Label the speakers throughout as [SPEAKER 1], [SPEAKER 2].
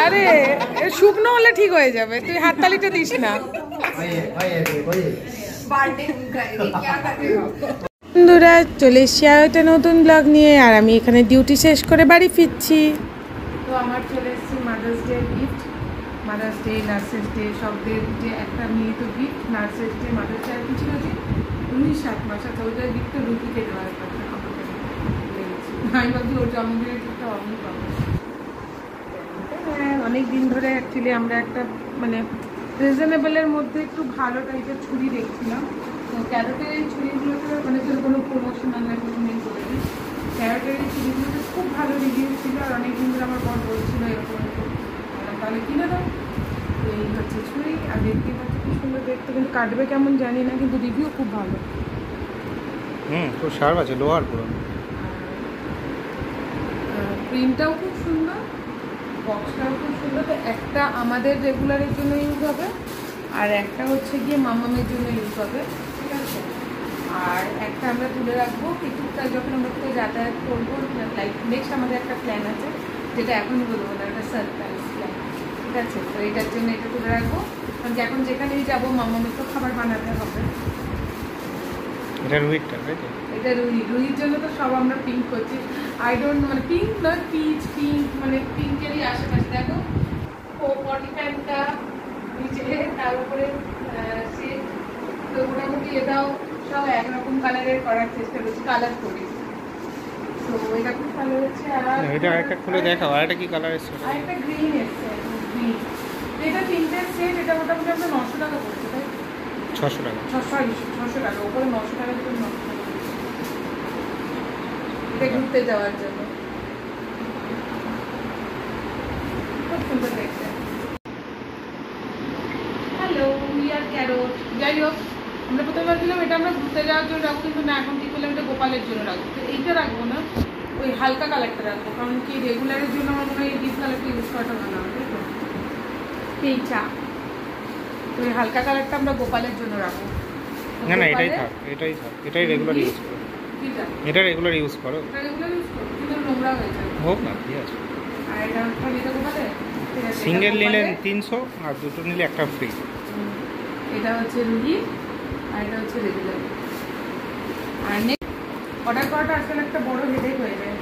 [SPEAKER 1] আরে শুকনো হলে ঠিক হয়ে যাবে, তুই হাততালিটা দিস না। বন্ধুরা চলে এসছি আর একটা নতুন ব্লগ নিয়ে, আর আমি এখানে ডিউটি শেষ করে বাড়ি ফিরছি। তো আমার চলে এসেছি mother's day gift, mother's day, nurses day, সব ডে যে একটা মিলিত gift. Nurses day, mother's day আর কি ছিল যে 7 মাস, আচ্ছা ওইটার গিফটটা রুটিকে দেওয়ার কথা। আমি ভাবছি ওর জন্মদিনের গিফটটা অনেক পাবো। হ্যাঁ, অনেক দিন ধরে অ্যাকচুয়ালি আমরা একটা মানে রিজনেবলের মধ্যে একটু ভালো টাইপের ছুরি দেখছিলাম। তো ক্যারোটের এই ছুরিগুলোতে মানে কোনো প্রমোশনাল না কিছু নেই করে দিই। ক্যারোটের এই ছুরিগুলোতে খুব ভালো রিভিউ ছিল, আর অনেক দিন ধরে আমার বর বলছিল এরকম এরকম, তাহলে কিনে দাও। তো এই হচ্ছে ছুরি, আর দেখতে পাচ্ছি খুব সুন্দর দেখতে, কিন্তু কাটবে কেমন জানি না, কিন্তু রিভিউ খুব ভালো।
[SPEAKER 2] খুব শার্প আছে, লোহার পুরো।
[SPEAKER 1] প্রিন্টটাও খুব সুন্দর, বক্সটাও খুব সুন্দর। তো একটা আমাদের রেগুলারের জন্য ইউজ হবে, আর একটা হচ্ছে গিয়ে মামামের জন্য ইউজ হবে, ঠিক আছে। আর একটা আমরা তুলে রাখবো কিছুটা যখন আমরা কোথাও যাতায়াত করবো। লাইক নেক্সট আমাদের একটা প্ল্যান আছে, যেটা এখনই বলবো না, একটা সারপ্রাইজ প্ল্যান, ঠিক আছে। তো এটার জন্য এটা তুলে রাখবো, কারণ এখন যেখানেই যাবো মামামের তো খাবার বানাতে হবে।
[SPEAKER 2] এটা রুহিটা, তাই তো?
[SPEAKER 1] এটা রুহির জন্য তো সব আমরা পিঙ্ক করছি। আই ডোন্ট মানে পিঙ্ক নয়, পিচ পিঙ্ক, মানে পিঙ্কেরই আশেপাশে। দেখো পটি প্যান্টটা নিচে, তার উপরে সেট, তো মোটামুটি এটাও সব একরকম কালারের করার চেষ্টা করছি, কালার করি। তো এটা খুব ভালো হচ্ছে। আর
[SPEAKER 2] এটা আরেকটা খুলে দেখাও, আরেকটা কি কালার এসছে?
[SPEAKER 1] আরেকটা গ্রিন এসছে, গ্রিন। এটা তিনটে সেট, এটা মোটামুটি আমরা 900 টাকা পড়ছে, তাই
[SPEAKER 2] 600 টাকা।
[SPEAKER 1] 600 টাকা, ওপরে 900 টাকা থেকে 900 টাকা এটা ঘুরতে যাওয়ার জন্য। খুব সুন্দর দেখতে। Hello, we are carrot. যাই হোক, আমরা প্রথমে ভাবছিলাম এটা আমরা ঘুরতে যাওয়ার জন্য রাখবো, কিন্তু না, এখন ঠিক করলাম এটা গোপালের জন্য রাখবো। তো এইটা রাখবো না, ওই হালকা কালারটা রাখবো, কারণ কি রেগুলারের জন্য আমার মনে হয় এই ডিপ কালারটা ইউজ করাটা ভালো হবে। তাই তো এইটা, তো এই হালকা কালারটা আমরা গোপালের জন্য রাখবো।
[SPEAKER 2] না না, এটাই থাক, এটাই থাক, এটাই রেগুলার ইউজ করো। এটা রেগুলার ইউজ করো,
[SPEAKER 1] কিন্তু নোংরা হয়ে যাবে।
[SPEAKER 2] হোক না, ঠিক আছে।
[SPEAKER 1] আর এটা খালি দেবো বলে
[SPEAKER 2] সিঙ্গেল নিলে 300, আর দুটো নিলে একটা ফ্রি।
[SPEAKER 1] এটা হচ্ছে রুহি, আর এটা হচ্ছে রেগুলার। আর নেক্সট অর্ডার করাটা আসলে একটা বড় হেডেক হয়ে যায়।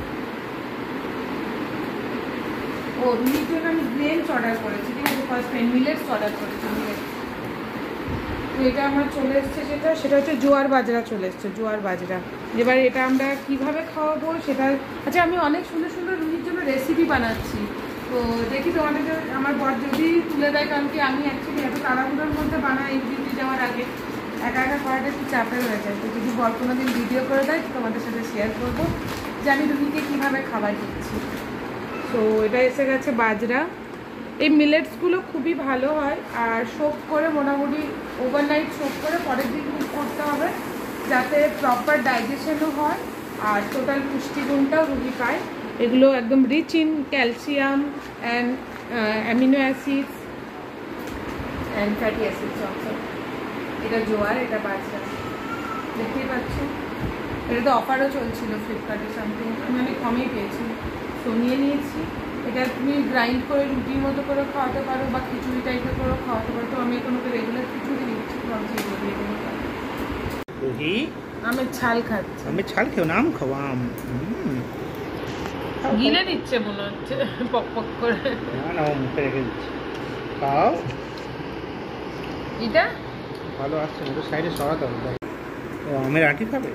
[SPEAKER 1] ও রুহির জন্য আমি গ্রেনস অর্ডার করেছি, ঠিক আছে, ফার্স্ট টাইম মিলেটস অর্ডার করেছি, মিলেটস। তো এটা আমার চলে এসছে, সেটা হচ্ছে জোয়ার বাজরা চলে এসছে, জোয়ার বাজরা। এবার এটা আমরা কিভাবে খাওয়াবো সেটা, আচ্ছা আমি অনেক সুন্দর সুন্দর রুহির জন্য রেসিপি বানাচ্ছি। তো দেখি তোমাদের আমার বর যদি তুলে দেয়, কারণ কি আমি অ্যাকচুয়ালি এত তাড়াহুড়োর মধ্যে বানাই ডিউটি যাওয়ার আগে, একা একা করাটা একটু চাপের হয়ে যায়। তো যদি বর কোনো দিন ভিডিও করে দেয় তোমাদের সাথে শেয়ার করবো যে আমি রুহিকে কীভাবে খাবার দিচ্ছি। তো এটা এসে গেছে বাজরা। এই মিলেটসগুলো খুবই ভালো হয়, আর সোক করে মোটামুটি ওভারনাইট সোক করে পরের দিন কুক করতে হবে, যাতে প্রপার ডাইজেশনও হয় আর টোটাল পুষ্টিগুণটাও রুগী পায়। এগুলো একদম rich in calcium and amino acids and fatty acids also. এটা জোয়ার, এটা বাজরা, দেখতেই পাচ্ছ। এটা তো অফারও চলছিল ফ্লিপকার্টে, সামথিং আমি অনেক কমেই পেয়েছি, তো নিয়ে নিয়েছি। এটা তুমি গ্রাইন্ড করে রুটির মতো করে খাওয়াতে পারো, বা খিচুড়ি টাইপের করেও খাওয়াতে পারো। তো আমি এখনো রেগুলার খিচুড়ি দিচ্ছি, ভাবছি এগুলো দিয়ে দেবো।
[SPEAKER 2] রুহি
[SPEAKER 1] আমের ছাল খাচ্ছে।
[SPEAKER 2] আমি ছাল খেও না, আম খাবো, আম
[SPEAKER 1] গিলে দিচ্ছে মনে হচ্ছে পক পক করে।
[SPEAKER 2] না না, ও মুখে রেখে দিচ্ছি, খাও।
[SPEAKER 1] এটা
[SPEAKER 2] ভালো আসছে, ওটা সাইডে সরাতে হবে। ও আমের আঁটি খাবে?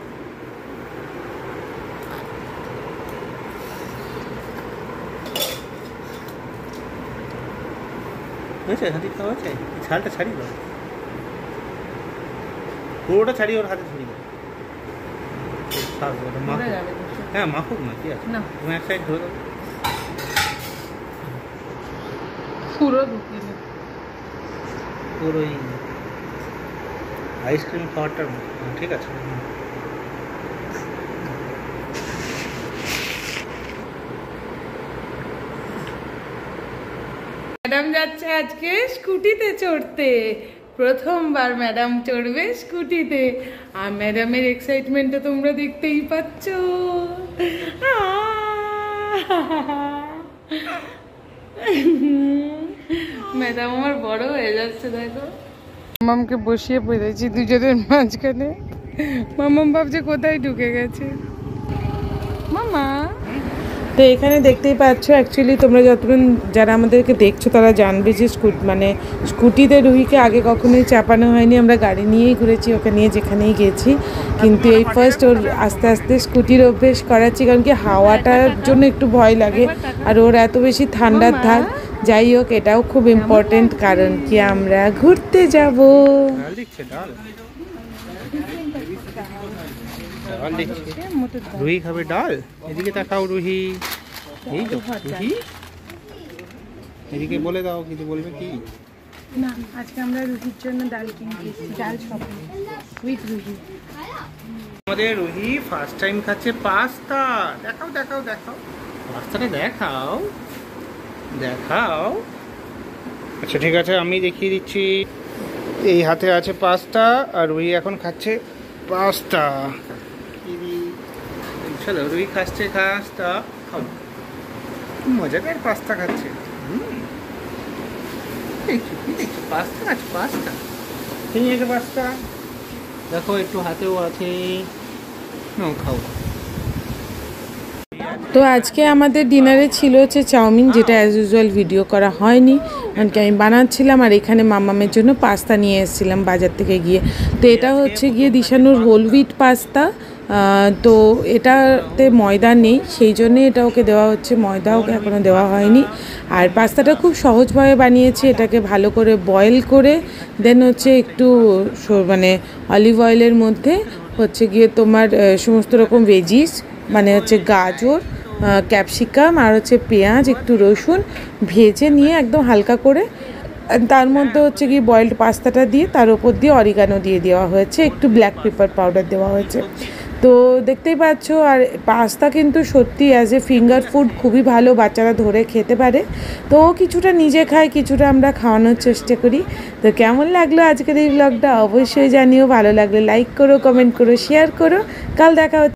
[SPEAKER 2] হয়েছে, হাতি খাওয়া হয়েছে। ছালটা ছাড়িয়ে দাও, পুরোটা ছাড়িয়ে ওর হাতে ছড়িয়ে দাও। হ্যাঁ মাখুক না, কি আছে, তুমি এক সাইড ধরে দাও,
[SPEAKER 1] পুরো ঢুকিয়ে দেবে।
[SPEAKER 2] পুরোই আইসক্রিম খাওয়ারটার মতো, ঠিক আছে।
[SPEAKER 1] ম্যাডাম যাচ্ছে আজকে স্কুটিতে চড়তে, প্রথমবার ম্যাডাম চড়বে স্কুটিতে। আর ম্যাডামের এক্সাইটমেন্টটা তোমরা দেখতেই পাচ্ছ। ম্যাডাম আমার বড় হয়ে যাচ্ছে দেখো। মামামকে বসিয়ে পড়েছি দুজনের মাঝখানে। মামাম ভাবছে কোথায় ঢুকে গেছে মামা। তো এখানে দেখতেই পাচ্ছ, অ্যাকচুয়ালি তোমরা যতক্ষণ যারা আমাদেরকে দেখছো তারা জানবে যে স্কুটিতে রুহিকে আগে কখনোই চাপানো হয়নি, আমরা গাড়ি নিয়েই ঘুরেছি, ওকে নিয়ে যেখানেই গেছি। কিন্তু এই ফার্স্ট ওর আস্তে আস্তে স্কুটির অভ্যেস করাচ্ছি, কারণ কি হাওয়াটার জন্য একটু ভয় লাগে, আর ওর এত বেশি ঠান্ডার ধার। যাই হোক, এটাও খুব ইম্পর্টেন্ট, কারণ কি আমরা ঘুরতে যাব।
[SPEAKER 2] রুহি খাবে ডাল, এদিকে তাকাও রুহি। এই তো রুহি, এদিকে বলে দাও, কিছু বলবে কি?
[SPEAKER 1] না, আজকে আমরা রুহির জন্য ডাল কিনতে, ডাল শপিং উইথ রুহি।
[SPEAKER 2] আমাদের রুহি ফার্স্ট টাইম খাচ্ছে পাস্তা। দেখাও দেখাও দেখাও পাস্তাটা, দেখাও দেখাও। আচ্ছা ঠিক আছে, আমি দেখিয়ে দিচ্ছি। এই হাতে আছে পাস্তা, আর রুহি এখন খাচ্ছে পাস্তা। চলো, রুহি খাচ্ছে পাস্তা, খাও। মজাদার পাস্তা খাচ্ছে। পাস্তা আছে, পাস্তা ঠিক আছে, পাস্তা দেখো একটু হাতেও আছে, খাও।
[SPEAKER 1] তো আজকে আমাদের ডিনারে ছিল হচ্ছে চাউমিন, যেটা অ্যাজ ইউজুয়াল ভিডিও করা হয়নি, কারণ কি আমি বানাচ্ছিলাম। আর এখানে মামামের জন্য পাস্তা নিয়ে এসেছিলাম বাজার থেকে গিয়ে। তো এটা হচ্ছে গিয়ে দিশানুর হোল হুইট পাস্তা। তো এটাতে ময়দা নেই, সেই জন্যে এটা ওকে দেওয়া হচ্ছে, ময়দা ওকে এখনও দেওয়া হয়নি। আর পাস্তাটা খুব সহজভাবে বানিয়েছি, এটাকে ভালো করে বয়েল করে দেন হচ্ছে একটু মানে অলিভ অয়েলের মধ্যে হচ্ছে গিয়ে তোমার সমস্ত রকম ভেজিস, মানে হচ্ছে গাজর, ক্যাপসিকাম আর হচ্ছে পেঁয়াজ, একটু রসুন ভেজে নিয়ে একদম হালকা করে তার মধ্যে হচ্ছে কি বয়েলড পাস্তাটা দিয়ে তার উপর দিয়ে অরিগানো দিয়ে দেওয়া হয়েছে, একটু ব্ল্যাক পেপার পাউডার দেওয়া হয়েছে। তো দেখতেই পাচ্ছ। আর পাস্তা কিন্তু সত্যি অ্যাজ এ ফিঙ্গার ফুড খুবই ভালো, বাচ্চারা ধরে খেতে পারে। তো কিছুটা নিজে খায়, কিছুটা আমরা খাওয়ানোর চেষ্টা করি। তো কেমন লাগলো আজকের এই ব্লগটা অবশ্যই জানিও, ভালো লাগলে লাইক করো, কমেন্ট করো, শেয়ার করো। কাল দেখা হচ্ছে।